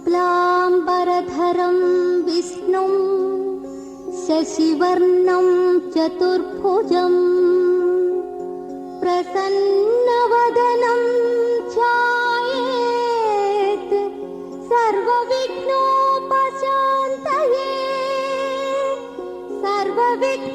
शुक्लाम्बरधरं विष्णुं शशिवर्णं चतुर्भुजं प्रसन्नवदनं ध्यायेत् सर्वविघ्नोपशान्तये सर्वविघ्नोपशान्तये।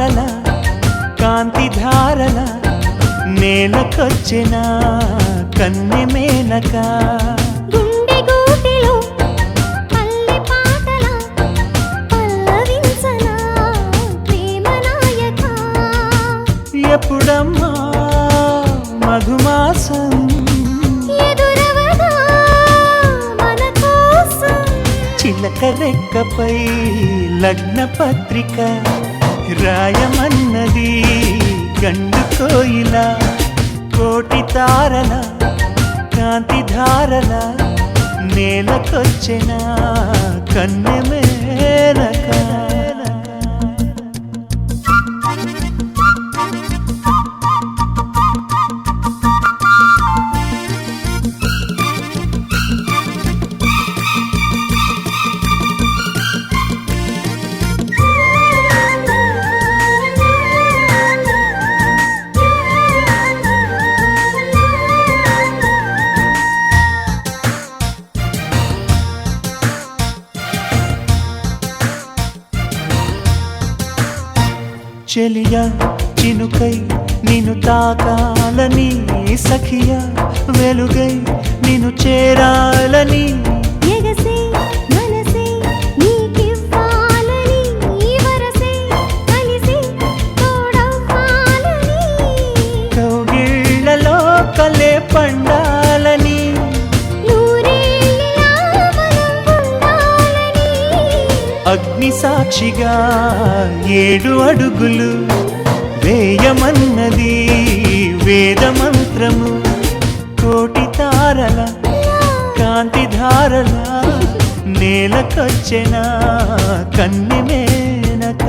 తారల కాంతి ధారల నేలకొచ్చిన కన్నె మేనక గుండె గూటిలో పల్లె పాటల పల్లవించనా ప్రేమ నాయక ఎప్పుడమ్మా మధుమాసం ఎదురవదా మన కోసం చిలక రెక్కపై లగ్న పత్రిక రాయమన్నది గండు కోయిల కోటి తారల కాంతి ధారల నేలకొచ్చిన కన్నె మేనక చెలియా చినుకై నిన్ను తాకాలని సఖియా వెలుగై నిన్ను చేరాలని ఎగసే మనసే నీకివ్వాలని వరసే కలిసి తోడవ్వాలని కౌగిళ్లలో కలే పండాలని నూరేళ్ళ మనం ఉండాలని అగ్ని సాక్షిగా 7 అడుగులు వేయమన్నది వేద మంత్రము కోటి తారల కాంతి ధారల నేలకొచ్చిన కన్నె మేనక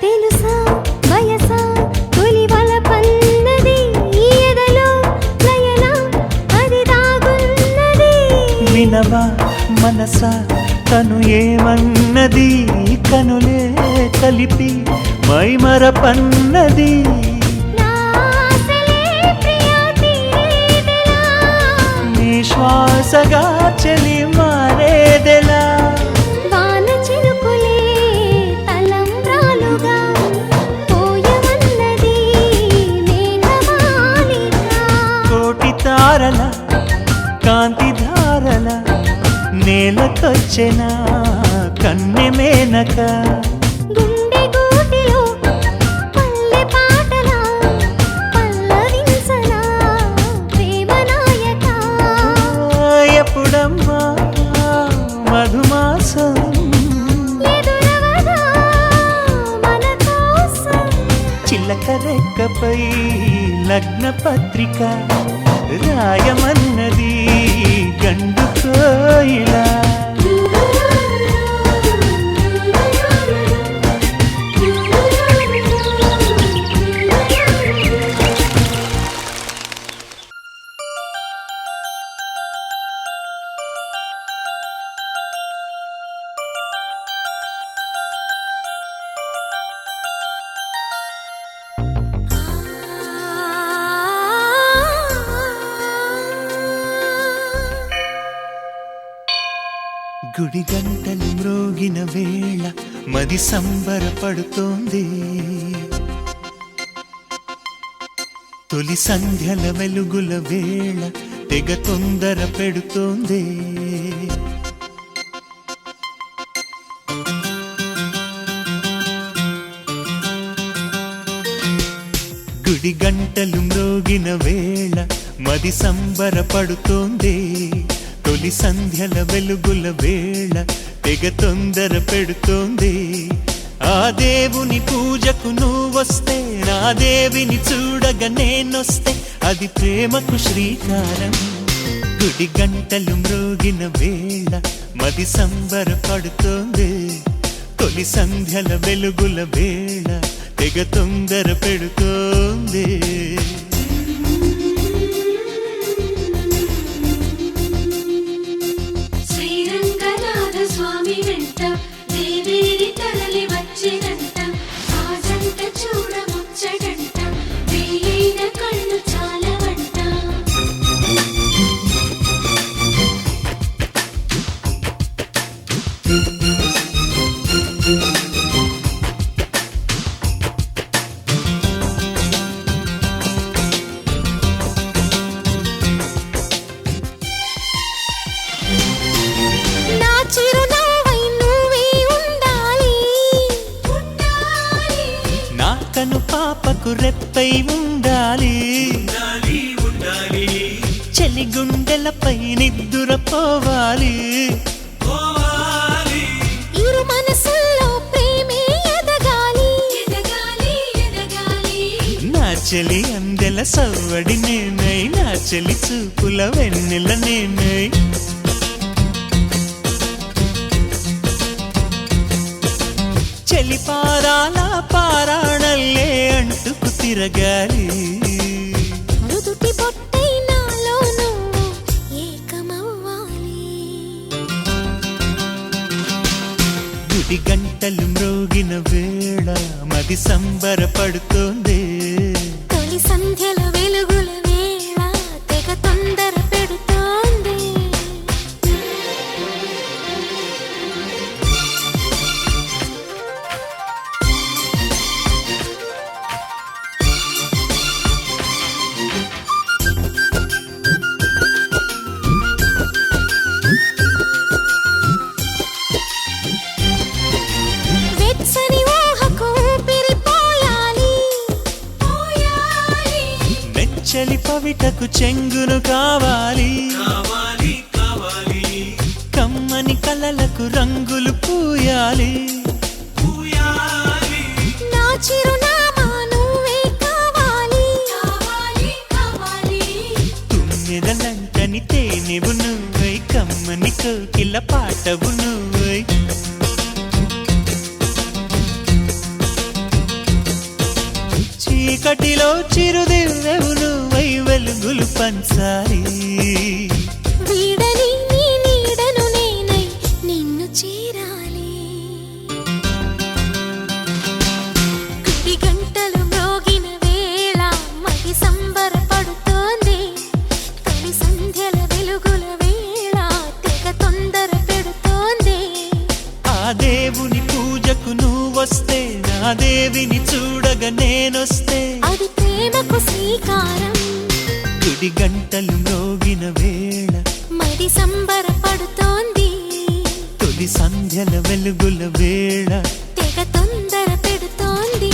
తెలుసా వయసా తొలివల పన్నది ఎదలో లయన అది దాగున్నది వినవా మనసా తను ఏమన్నది కనులే కలిపి మైమరపన్నది నా ఆశలే ప్రియా తీరేదెలా నీ శ్వాసగా చెలి మారేదెలా వాన చినుకులే తలంబ్రాలుగా పోయమన్నది మేఘమాలిక కోటి తారల కాంతి ధారల నేలకొచ్చిన కన్నె మేనక గుండె గూటిలో పల్లె పాటల పల్లవించనా ప్రేమ నాయక ఎప్పుడమ్మా మధుమాసం ఎదురవదా మన కోసం చిలక రెక్కపై లగ్న పత్రిక రాయమన్నది గండు కోయిల గుడి గంటలు మ్రోగిన వేళ మది సంబరపడుతోంది తొలి సంధ్యల వెలుగుల వేళ తెగ తొందర పెడుతోంది గుడి గంటలు మ్రోగిన వేళ మది సంబరపడుతోంది తొలి సంధ్యల వెలుగుల వేళ తెగ తొందర పెడుతోంది ఆ దేవుని పూజకు నువ్వొస్తే నా దేవిని చూడగా నేనొస్తే అది ప్రేమకు శ్రీకారం గుడి గంటలు మ్రోగిన వేళ మది సంబరపడుతోంది తొలి సంధ్యల వెలుగుల వేళ తెగ తొందర పెడుతోంది. శ్రీరంగనాథ స్వామి వెంట దేవేరి తరలి వచ్చినంట, ఆ జంట చూడ ముచ్చటంట, వేయిన కళ్ళు చాలవంట. నా చిరునవ్వై నువ్వే ఉండాలి, నా కను పాపకు రెప్పై ఉండాలి. చలి గుండెలపై నిద్దురపోవాలి. ఇరు మనసుల్లో ప్రేమే ఎదగాలి, ఎదగాలి, ఎదగాలి. నా చెలి అందెల సవ్వడి నేనై, నా చెలి చూపుల వెన్నెల నేనై. చెలి పారాల పారాణల్లే అంటుకు తిరగాలి. మృదుటి బొట్టై నాలో నువ్వు ఏకమవ్వాలి. గుడి గంటలు మ్రోగిన వేళ మది సంబరపడుతోంది. తొలి సంధ్యల వెలుగుల వేళ తెగ తొందర పెడుతోంది. వెచ్చని ఊహకు ఊపిరిపోయాలి, పోయాలి. మెచ్చలి పవిటకు చెంగును కావాలి. కమ్మని కలలకు రంగులు పూయాలి. నా చిరునామా నువ్వే కావాలి, కావాలి, కావాలి. తుమ్మెదలంటని తేనెవు నువ్వై, కమ్మని కోకిల పాటవు నువ్వై. చీకటిలో చిరుదివ్వెవు నువ్వై, వెలుగులు పంచాలి. వీడని నీ నీడను నేనై నిన్ను చేరాలి. గుడి గంటలు మ్రోగిన వేళ మది సంబరపడుతోంది. తొలి సంధ్యల వెలుగుల వేళ తెగ తొందర పెడుతోంది. ఆ దేవుని పూజకు నువ్వొస్తే, నా దేవిని చూడగా నేనొస్తే. అది ప్రేమకు శ్రీకారం, గుడి గంటలు మ్రోగిన వేళ మది సంబరపడుతోంది. తొలి సంధ్యల వెలుగుల వేళ తెగ తొందర పెడుతోంది.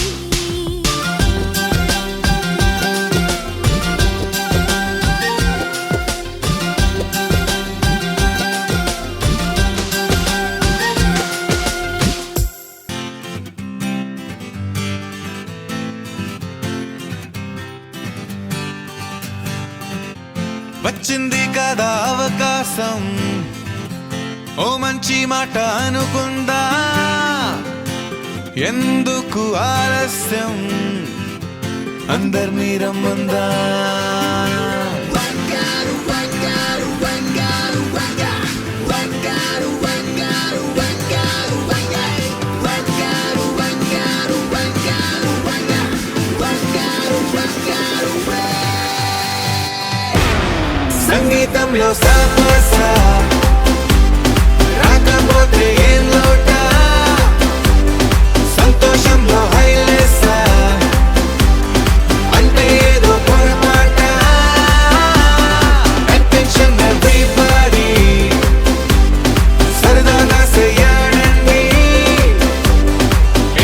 వచ్చింది కదా అవకాశం, ఓ మంచి మాట అనుకుందా. ఎందుకు ఆలస్యం, అందర్నీ రమ్మందా. సంగీతంలో సమస్య రాకపోతే ఏం లోట, సంతోషంలో హైలెస్ అంటే ఏదో పొరపాట. అటెన్షన్ ఎవ్రీబడీ, సరదాగా చెయ్యాలండి,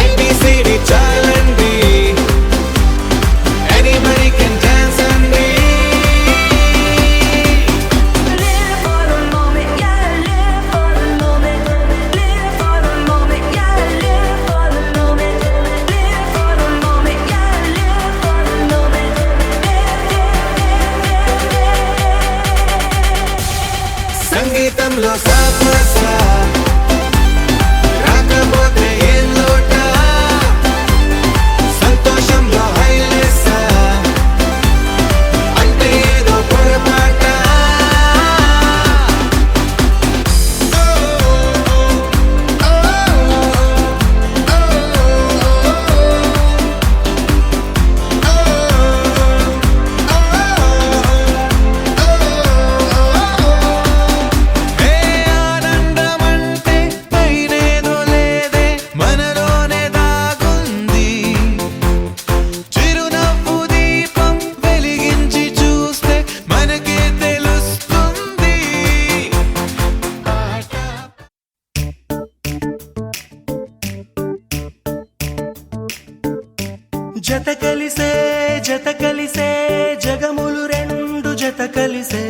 ABCD చాలండి, anybody can dance అండి. సంగీతంలో సమస్య రాకపోతే ఏం లోట, జత కలిసే జగములు రెండు జత కలిసే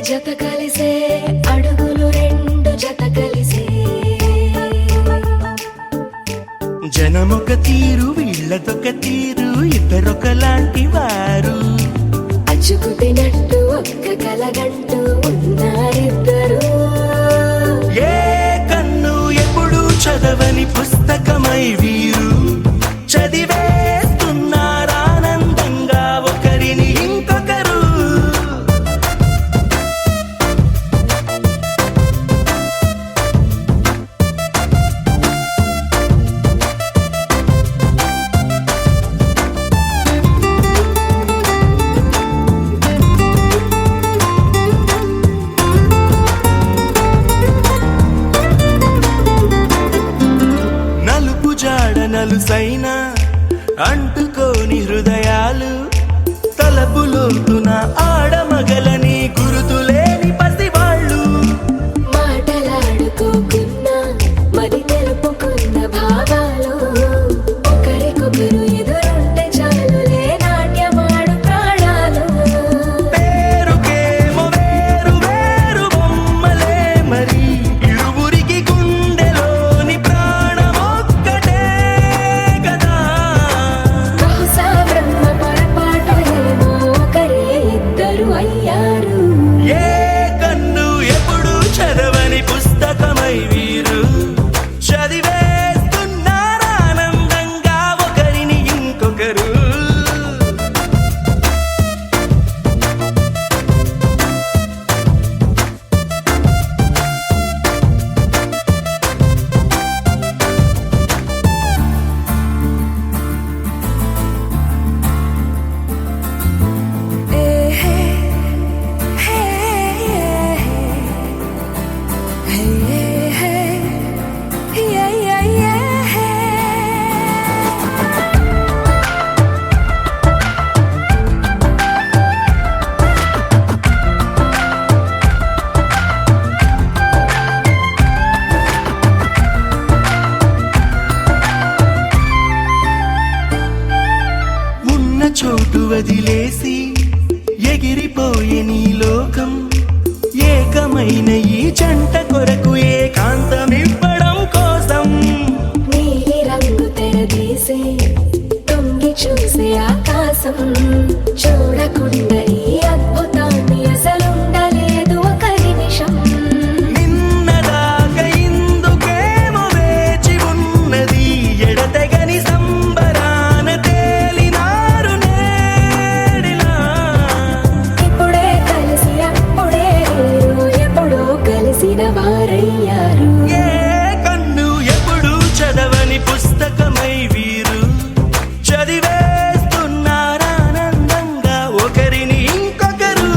జత కలిసే అడుగులు రెండు జత కలిసే జనమొక తీరు వీళ్ళదొక తీరు ఇద్దరొకలాంటి వారు అచ్చుకుతినట్టు ఒక్క కలగంటూ ఉన్నారిద్దరు ఏ కన్ను ఎప్పుడు చదవని పుస్తకమై వీరు చదివేస్తున్నారానందంగా ఒకరిని ఇంకొకరు నలుసైన అంటుకోని హృదయాలు తలపులోతున ఆడమగలని గురుతులేని పసివాళ్ళు మాటలాడుకోకున్నా మరి తెలుపుకున్న భావాలు ఒకరికొకరు ఎదురుంటే చాలులే నాట్యమాడు ప్రాణాలు పేరుకేమో వేరు వేరు బొమ్మలే మరి ఇరువురికి గుండెలోని ప్రాణమొక్కటే కదా బహుశా బ్రహ్మ పొరపాటు ఏమో ఒకరే ఇద్దరు అయ్యారు ఏ కన్ను ఎప్పుడు చదవని పుస్తకమై వీరు చదివేస్తున్నారానందంగా ఒకరిని ఇంకొకరు ఉన్న చోటు వదిలేసి ఎగిరిపోయే నీ లోకం ఏకమైన ఈ జంట కొరకు ఏకాంతమివ్వడం కోసం నీలి రంగు తెరదీసే తొంగి చూసే ఆకాశం చూడకుండా ఈ అద్భుతాన్ని అసలుండలేదు ఒక నిమిషం నిన్నదాకా ఇందుకేమో వేచి ఉన్నది ఎడతెగని సంబరాన తేలినారు నేడిలా ఇప్పుడే కలిసి అప్పుడే వీరు ఎప్పుడో కలిసిన వారయ్యారు ఏ కన్ను ఎప్పుడు చదవని పుస్తకమై వీరు చదివేస్తున్నారానందంగా ఒకరిని ఇంకొకరు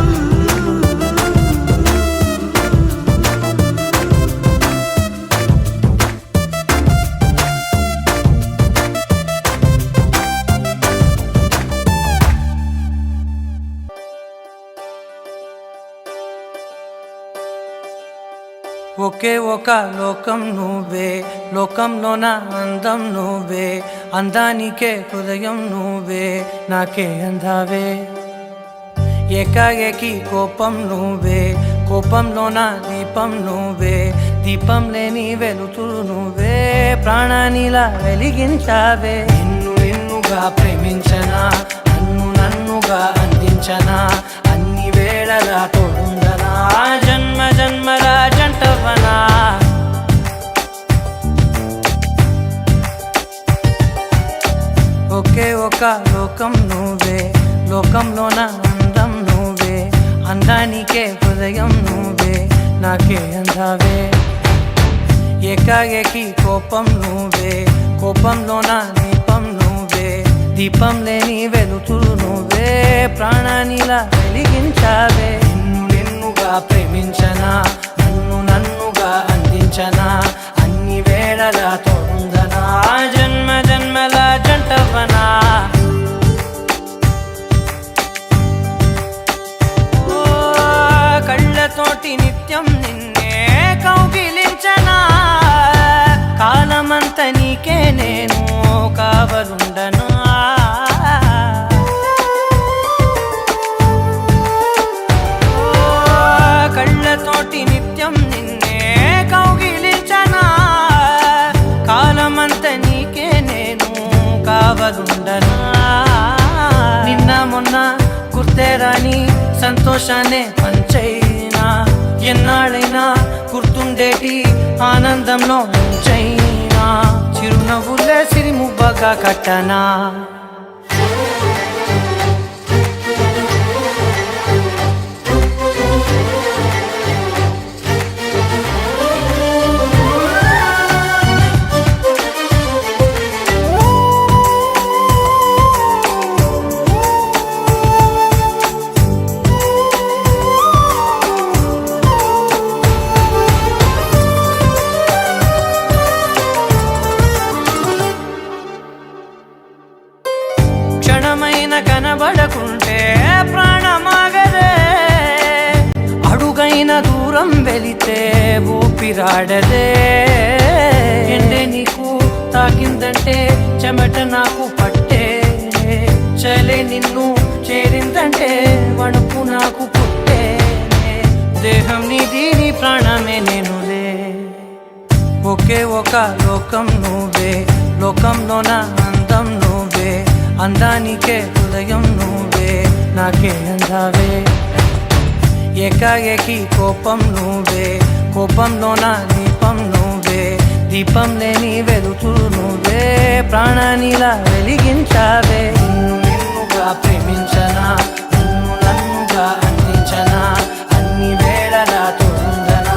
ఒకే ఒక లోకం నువ్వే లోకంలోన అందం నువ్వే అందానికే హృదయం నువ్వే నాకే అందావే ఏకాఏకి కోపం నువ్వే కోపంలోన దీపం నువ్వే దీపం లేని వెలుతురు నువ్వే ప్రాణానిలా వెలిగించావే నిన్నుగా ప్రేమించనా నన్నుగా అందించనా అన్ని వేళలా తోడుందనా జన్మ జన్మల జంటవనా ఒకే ఒక లోకం నువ్వే లోకంలోన అందం నువ్వే అందానికే హృదయం నువ్వే నాకే అందావే ఏకాఏకి కోపం నువ్వే కోపంలోన దీపం నువ్వే దీపం లేని వెలుతురు నువ్వే ప్రాణానిలా వెలిగించావే నిన్నుగా ప్రేమించనా నన్నుగా అందించనా అన్ని వేళలా తోడుందనా జన్మ జన్మల జంటవనా ఓ కళ్ళతోటి నిత్యం నిన్నే కౌగిలించనా కాలమన్ కావలుండనా కళ్ళతోటి నిత్యం నిన్నే కౌగిలించనా కాలమంత నీకే నేను కావలుండనా నిన్న మొన్న గుర్తేరాని సంతోషాన్ని పంచైనా ఎన్నాళ్ళైనా గుర్తుండేటి ఆనందంలో ఉంచైనా చిరునవ్వులే సిరిముబ్బగా కట్టనా క్షణమైన కనబడకుంటే ప్రాణమాగదే అడుగైన దూరం వెళితే ఊపిరాడదే ఎండే నీకు తాకిందంటే చెమట నాకు పట్టే చలే నిన్ను చేరిందంటే వణుకు నాకు పుట్టే దేహం నీది నీ ప్రాణమే నేనులే ఒకే ఒక లోకం నువ్వే లోకంలోన అందం నువ్వే అందానికే హృదయం నువ్వే నాకే అందావే ఏకాఏకి కోపం నువ్వే కోపంలోన దీపం నువ్వే దీపం లేని వెలుతురు నువ్వే ప్రాణానిలా వెలిగించావే నిన్నుగా ప్రేమించనా నిన్ను నన్నుగా అందించనా అన్ని వేళలా తోడుందనా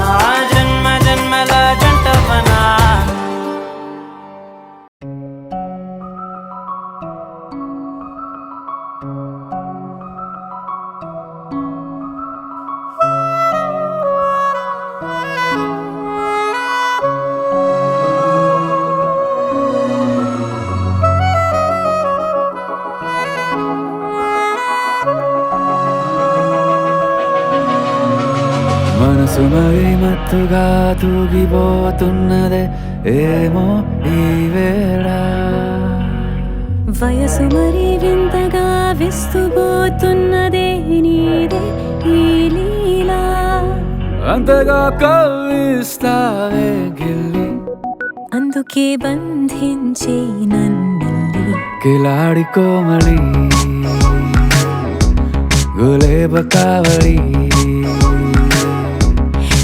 జన్మ జన్మల జంటవనా మనసు మరి మత్తుగా తూగిపోతున్నదే ఏమో ఈ వేళ వయసు మరి వింతగా విస్తుపోతున్నదే నీదే ఈ లీలా అంతగా కవ్విస్తావే గిల్లి అందుకే బంధించే నన్నిల్లి కిలాడి కోమలి గులేబ కావలి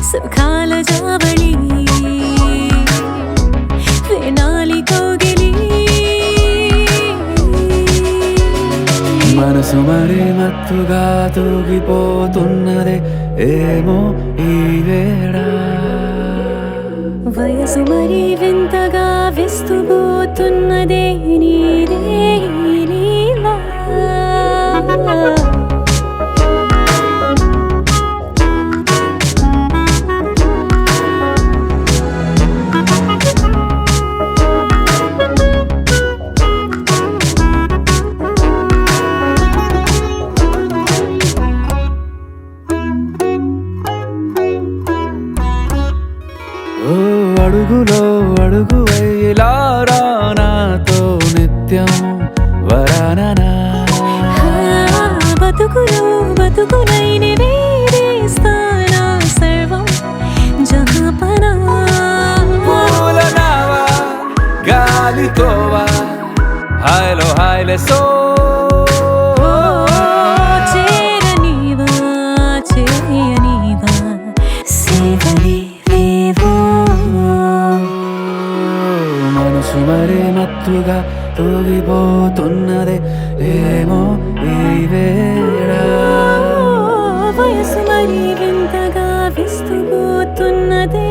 సుఖాల జావళి వేనాలి కోగిలి మనసు మరి మత్తుగా తూగిపోతున్నదే ఏమో ఈ వేళ వయసు మరి వింతగా విస్తుపోతున్నదే నీదే ఈ లీలా ఓ అడుగులో అడుగు వేలారా నాతో నిత్యం వరాననా బతుకులో బతుకునైన వేరేస్తానా సర్వం జహాపనా పూల నావా గాలితోవా హాయ్లో హాయ్లే సో చేరనీవా చేయనీవా సేవలే లేవో మనసు మరి మత్తుగా తూగిపోతున్నదే ఏమో ఈ వేళ వయసు మరి వింతగా విస్తుపోతున్నదే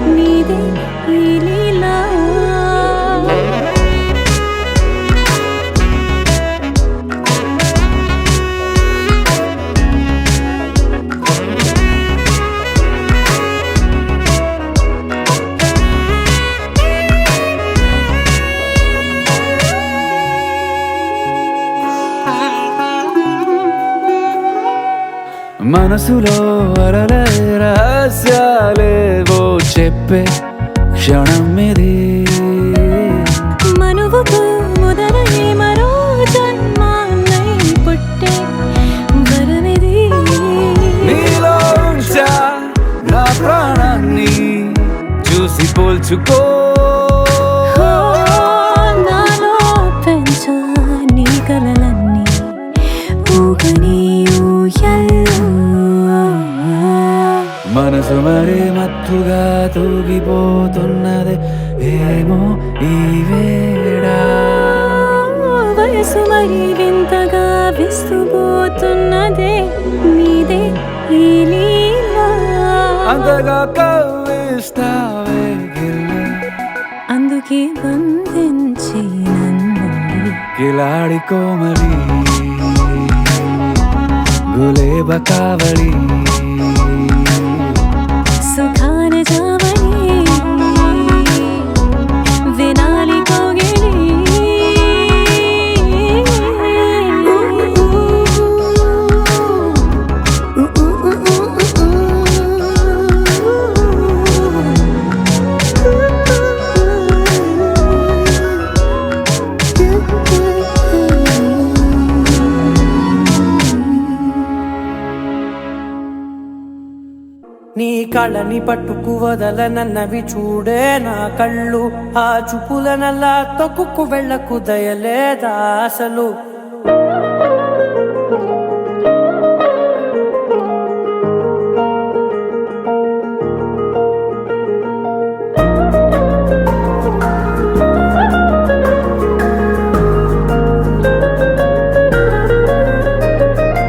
నీదే ఈ లీలా మనసులో అరలే రహస్యాలేవో చెప్పే క్షణం ఇది మనువుకు మొదల తీర్చుకో. నాలో పెంచా నీ కలలన్నీ ఊగని ఊయల్లో. మనసు మరే మత్తుగా తూగిపోతున్నదే ఏమో ఈ వేళ. వయసు మరి వింతగా విస్తుపోతున్నదే నీదే ఈ లీలా. అంతగా కవ్విస్తావే గిల్ల, అందుకే బంధించి నన్ను కిలాడి కోమలి గులేబ కావళి. సుఖాన జావని వినాలి కోగిలి. నీ కళ్ళని పట్టుకు వదలనన్నవి చూడే నా కళ్ళు. ఆ చూపులనల్లా తొక్కుకు వెళ్ళకు దయలేదా అసలు.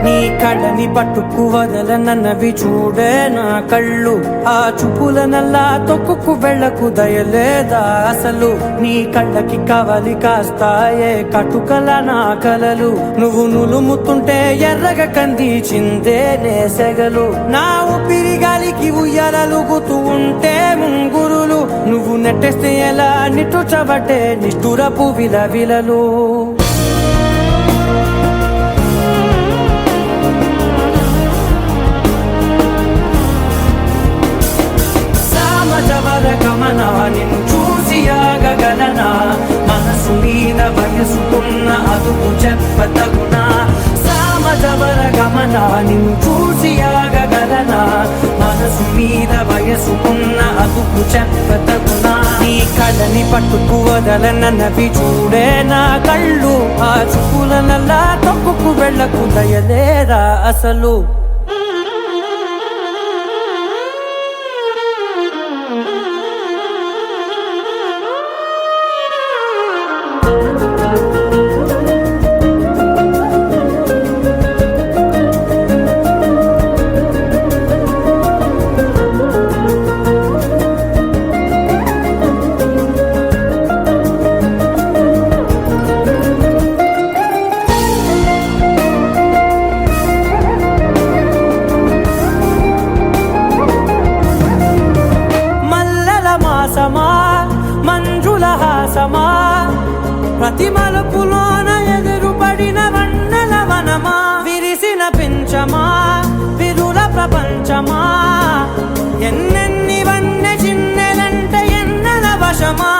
నీ కళ్ళని పట్టుకు వదలనన్నవి చూడే నా కళ్ళు. ఆ చూపులనల్లా తొక్కుకు వెళ్ళకు దయలేదా అసలు. నీ కళ్ళకి కవలి కాస్తాయే కటుకల నా కలలు. నువ్వు నులుముతుంటే ఎర్రగా కందిచిందే నేసెగలు. నా ఊపిరి గాలికి ఉయ్యాలలుగుతూ ఉంటే ముంగురులు. నువ్వు నెట్టేస్తే ఎలా నిట్టుచబట్టే నిష్ఠురపు విలవిలలు. సామజవర గమనా నిన్ను చూసి ఆగగలనా. మనసు మీద వయసుకున్న అదుపు చెప్పతగునా. సామజవర గమనా నిన్ను చూసి ఆగగలనా. మనసు మీద వయసుకున్న అదుపు చెప్పతగునా. నీ కళ్ళని పట్టుకు వదలనన్నవి చూడే నా కళ్ళు. ఆ చూపులనల్లా తొక్కుకు వెళ్ళకు దయలేరా అసలు. మంజుల హాసమా ప్రతి మలుపులోన ఎదురుపడిన వన్నెల వనమా. విరిసిన పించమా విరుల ప్రపంచమా. ఎన్నెన్ని వన్నె చిన్నెలంటే ఎన్నెల వశమా.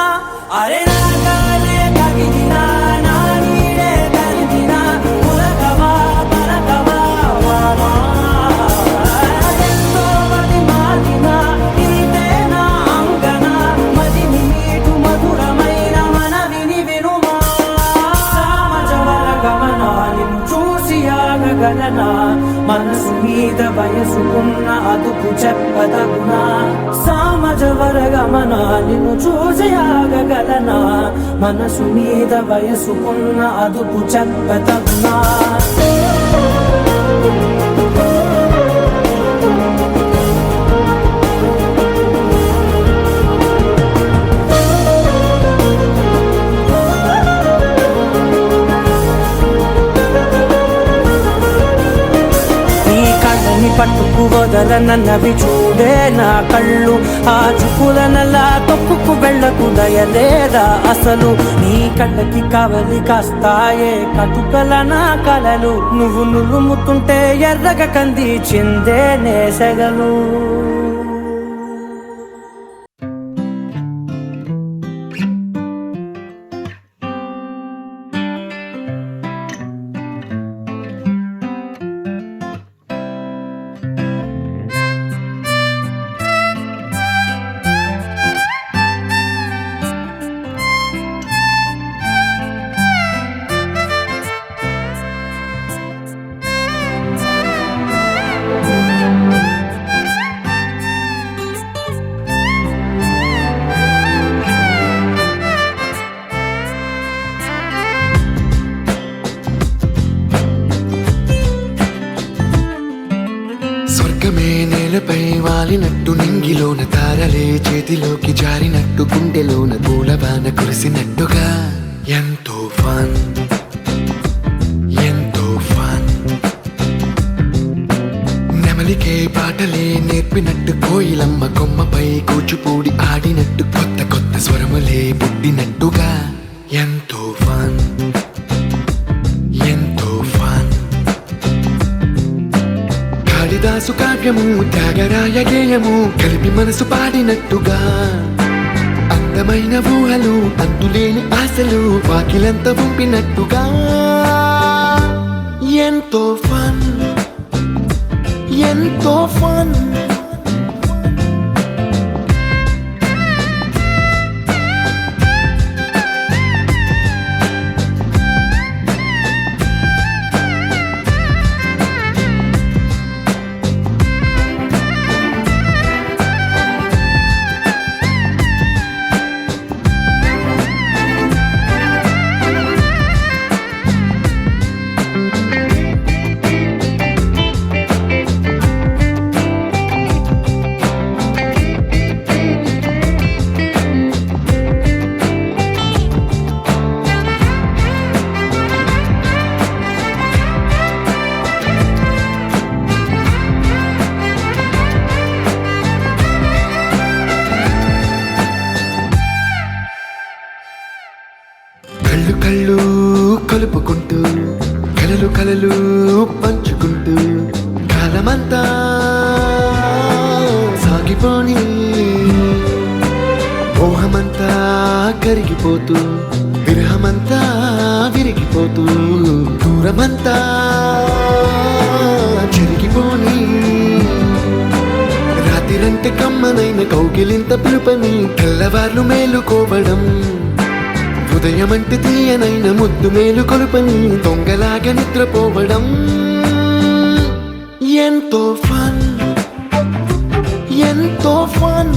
అరే నాగాలే తగిలినా నా నీడే తరిమినా ఉలకవా పలకవా వామా. ఎంతో మది మారినా ఇంతే నా అంగన. మదిని మీటు మధురమైన మనవిని వినుమా. సామజవర గమనా నిన్ను చూసి ఆగగలనా. మనసు మీద వయసుకున్న అదుపు చెప్పదగునా. సామజవర గమనా నిన్ను చూసి ఆగగలనా. మనసు మీద వయసుకున్న అదుపు చెప్పదగునా. పట్టుకు వదలనన్నవి చూడే నా కళ్ళు. ఆ చూపులనల్లా తొక్కుకు వెళ్ళకు దయలేదా అసలు. నీ కళ్ళకి కవలి కాస్తాయే కటుకల నా కలలు. నువ్వు నులుముతుంటే ఎర్రగా కందిచిందే నేసెగలు. స్వర్గమే నేలపై వాలినట్టు నింగిలోన తారలే చేతిలోకి జారినట్టు గుండెలోన పూలవాన కురిసినట్టుగా ఎంతో ఫన్ ఎంతో ఫన్ నెమలికే పాటలే నేర్పినట్టు కోయిలమ్మ కొమ్మపై కూచిపూడి ఆడినట్టు కొత్త కొత్త స్వరములే పుట్టినట్టుగా ఎంతో ఫన్ ఎంతో ఫన్ కాళిదాసు కావ్యము త్యాగరాయ గేయము కలిపి మనసు పాడినట్టుగా అందమైన ఊహలు అంతులేని ఆశలు వాకిలంత పంపినట్టుగా ఎంతో ఫన్ ఎంతో ఫన్ కళ్ళు కళ్ళు కలుపుకుంటూ కలలు కలలు పంచుకుంటూ కాలమంతా సాగిపోని మోహమంతా కరిగిపోతూ విరహమంతా విరిగిపోతూ దూరమంతా చెరిగిపోని రాత్రిరంటే కమ్మనైన కౌగిలింత పిలుపని తెల్లవార్లు మేలుకోవడం ఉదయమంటే తీయనైన ముద్దు మేలు కొలుపని దొంగలాగా నిద్రపోవడం ఎంతో ఫన్ ఎంతో ఫన్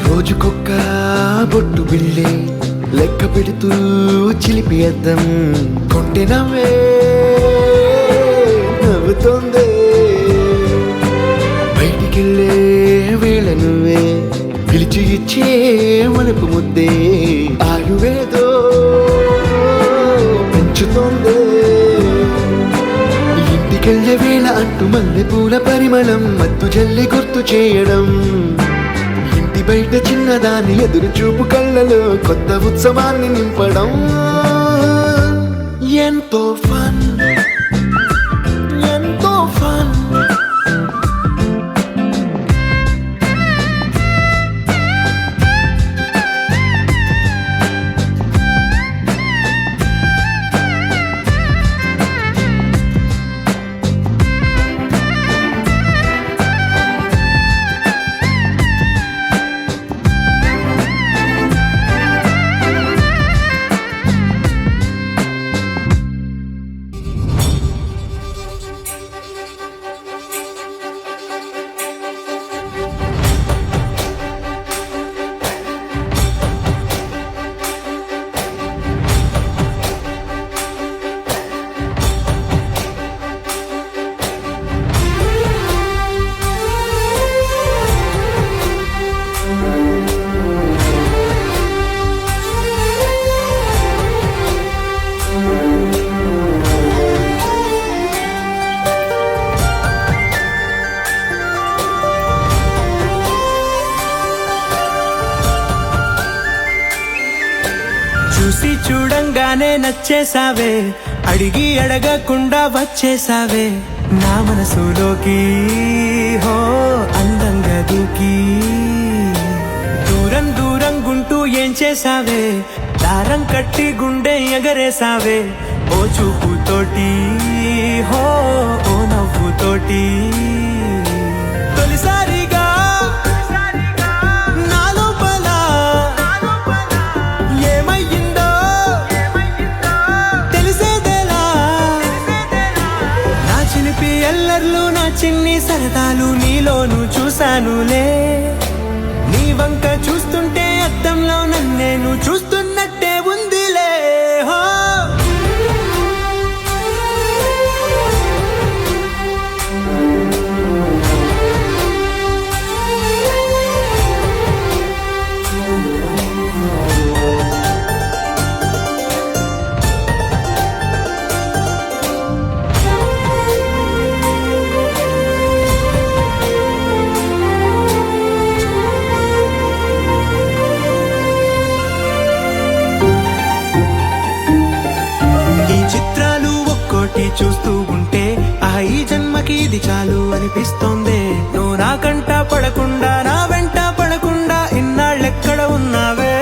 రోజుకొక్క బొట్టు బిళ్ళే లెక్క పెడుతూ చిలిపి అద్దం కొంటె నవ్వే నవ్వుతోందే బయటికెళ్ళే వేళ నువ్వే పిలిచి ఇచ్చే వనపు ముద్దే ఆయువేదో పెంచుతోందే ఇంటికెళ్ళే వేళ అంటూ మల్లె పూల పరిమళం మత్తు జల్లి గుర్తు చేయడం బయట చిన్నదాని ఎదురు చూపు కళ్ళలో కొత్త ఉత్సవాన్ని నింపడం ఎంతో ఫన్ ఎంతో ఫన్ చూసి చూడంగానే నచ్చేసావే అడిగి అడగకుండా వచ్చేసావే నా మనసులోకి హో అందంగా దూకి దూరం దూరం గుంటూ ఏం చేసావే దారం కట్టి గుండె ఎగరేసావే ఓ చూపుతోటి హో ఓ నవ్వుతోటి తొలిసారిగా నా లోపల చూస్తానులే. నీ వంక చూస్తుంటే అద్దంలో నన్నేను చూస్తున్నట్టే ఉందిలే. హో చూస్తూ ఉంటే ఈ జన్మకి ఇది చాలు అనిపిస్తోంది. నువ్వు నా కంట పడకుండా నా వెంట పడకుండా ఇన్నాళ్ళెక్కడ ఉన్నావే.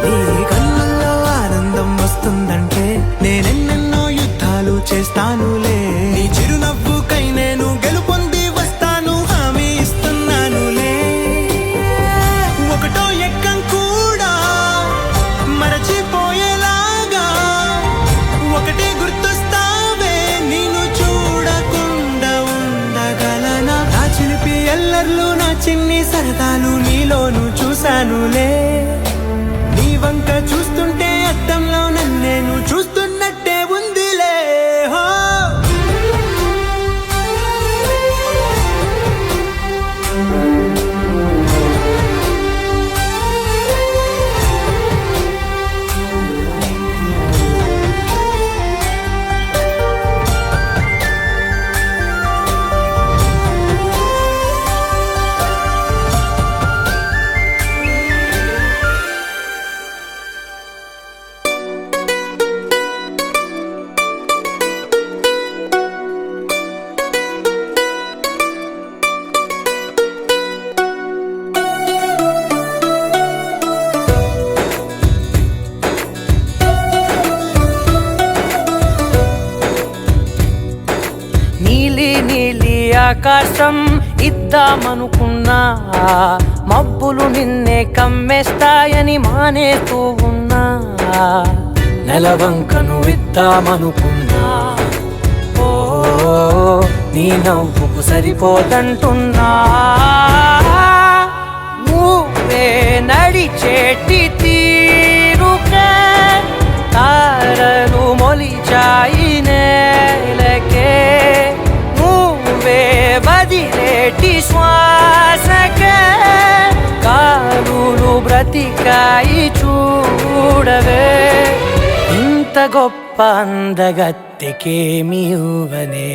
నీ కళ్ళల్లో ఆనందం వస్తుందంటే నేనెన్నెన్నో యుద్ధాలు చేస్తానులే. నీ చిరునవ్వుకై నేను గెలుపొంది వస్తాను, హామీ ఇస్తున్నానులే. ఒకటో ఎక్కం కూడా మరచిపోయేలాగా ఒకటే గుర్తొస్తా. ఎల్లర్లు నా చిన్ని సరదాలు నీలోను చూశానులే. నీ వంక చూస్తుంటే అద్దంలో నన్నేను చూస్తున్నట్టే ఉందిలే. హో ఆకాశం ఇద్దామనుకున్నా, మబ్బులు నిన్నే కమ్మేస్తాయని మానేస్తూ ఉన్నా. నెలవంకను ఇద్దామనుకున్నా, ఓ నీ నవ్వుకు సరిపోదంటున్నా. నువ్వే నడిచేటి తీరుకే తారలు మొలిచాయి నేలకే. వదిలేటి శ్వాసకే కారులు బ్రతికాయి చూడవే. ఇంత గొప్ప అందగత్తెకేమి ఇవ్వనే.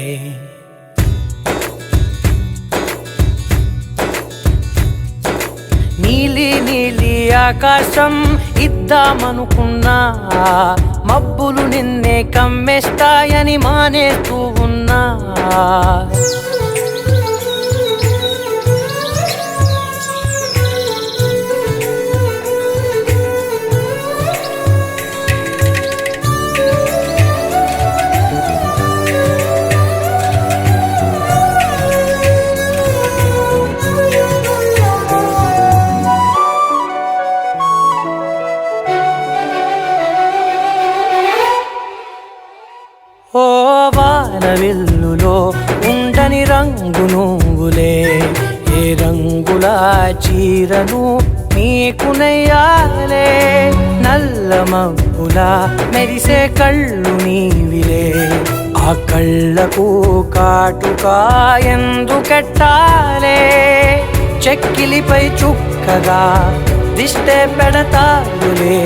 నీలి నీలి ఆకాశం ఇద్దామనుకున్నా, మబ్బులు నిన్నే కమ్మేస్తాయని మానేస్తూ ఉన్నా. ఓ వానవిల్లులో ఉండని రంగు నువ్వులే. ఏ రంగుల చీరను నీకు నెయ్యాలే. నల్ల మబ్బులా మెరిసే కళ్ళు నీవిలే. ఆ కళ్ళకు కాటుకా ఎందుకెట్టాలే. చెక్కిలిపై చుక్కగా దిష్టే పెడతారులే.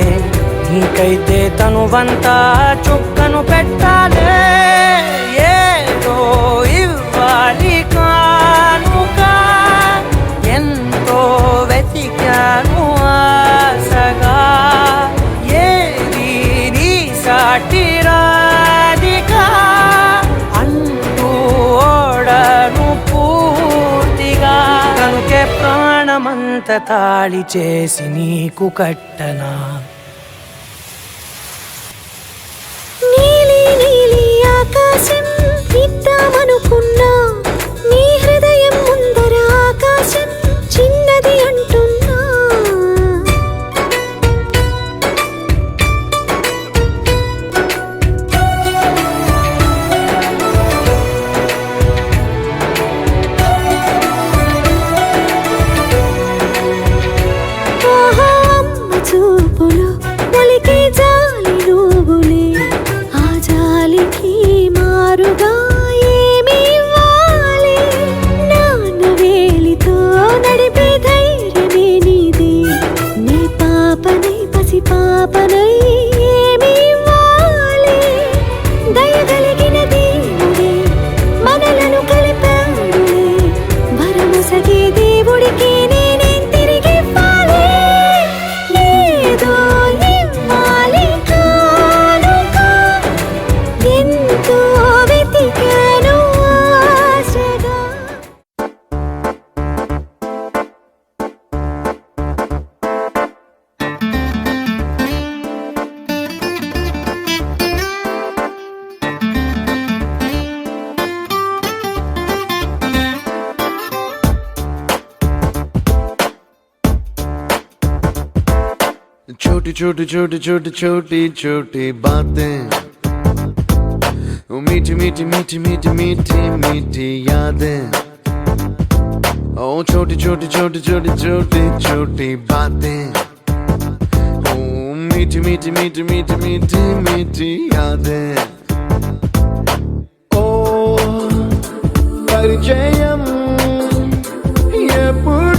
నీకైతే తనువంతా చుక్కను పెట్టాలే. ఏదో ఇవ్వాలి కానుక, ఎంతో వెతికాను ఆశగా. ఏది నీ సాటి రాధికా అంటూ ఓడను పూర్తిగా. కనుకే ప్రాణమంత తాళి చేసి నీకు కట్టనా. ఆకాశం ఇద్దామనుకున్నా, నీ హృదయం ముందర ఆకాశం చిన్నది అంటున్నా. చూపులు ఒలికే జాలి నువ్వులే ఆ జాలికి మారుగా ఏమి ఇవ్వాలి నాన్న వేలితో నడిపే ధైర్యమే నీదే నీ పాపనై పసి పాపనై ఏమి ఇవ్వాలి దయగలిగిన దేవుడే మనలను కలిపాడులే వరముసగే దేవుడికి నేనేం తిరిగి ఇవ్వాలి ఏదో ఇవ్వాలి కానుక ఎంతో వెతికాను ఆశగా छोटी छोटी छोटी छोटी छोटी छोटी बातें वो मीठी मीठी मीठी मीठी मीठी मीठी यादें ओ छोटी छोटी छोटी छोटी छोटी छोटी बातें ओ मीठी मीठी मीठी मीठी मीठी मीठी यादें ओ परिचयम ఎప్పుడు